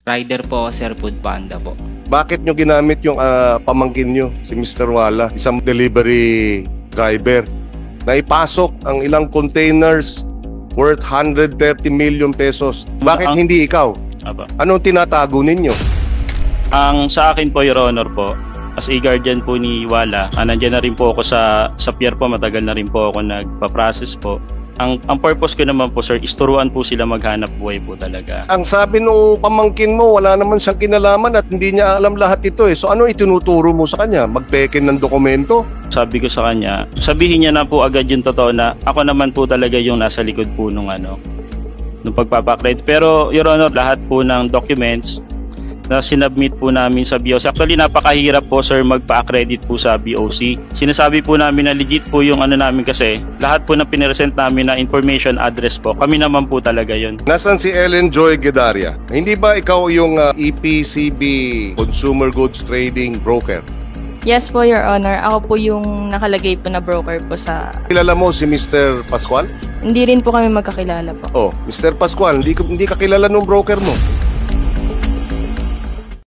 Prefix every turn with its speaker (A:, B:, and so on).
A: Rider po ako, Sir, Food Panda po.
B: Bakit nyo ginamit yung pamangkin nyo, si Mr. Wala, isang delivery driver, na ipasok ang ilang containers worth 130 million pesos? Bakit hindi ikaw?
C: Aba.
B: Anong tinatago ninyo?
C: Ang sa akin po, Your Honor po, as a guardian po ni Wala, nandiyan na rin po ako sa pier po, matagal na rin po ako nagpa-process po. Ang purpose ko naman po, sir, is turuan po sila maghanap buhay po talaga.
B: Ang sabi nung pamangkin mo, wala naman siyang kinalaman at hindi niya alam lahat ito eh. So ano itinuturo mo sa kanya? Magpeke ng dokumento?
C: Sabi ko sa kanya, sabihin niya na po agad yung totoo na ako naman po talaga yung nasa likod po nung pagpapakredit. Pero, Your Honor, lahat po ng documents na sinubmit po namin sa BOC. Actually, napakahirap po, sir, magpa-accredit po sa BOC. Sinasabi po namin na legit po yung namin kasi lahat po na piniresent namin na information address po, kami naman po talaga yun.
B: Nasaan si Ellen Joy Guedaria? Hindi ba ikaw yung EPCB Consumer Goods Trading Broker?
D: Yes po, Your Honor. Ako po yung nakalagay po na broker po sa...
B: Kilala mo si Mr. Pascual?
D: Hindi rin po kami magkakilala po.
B: Oh, Mr. Pascual, hindi ka kilala nung broker mo.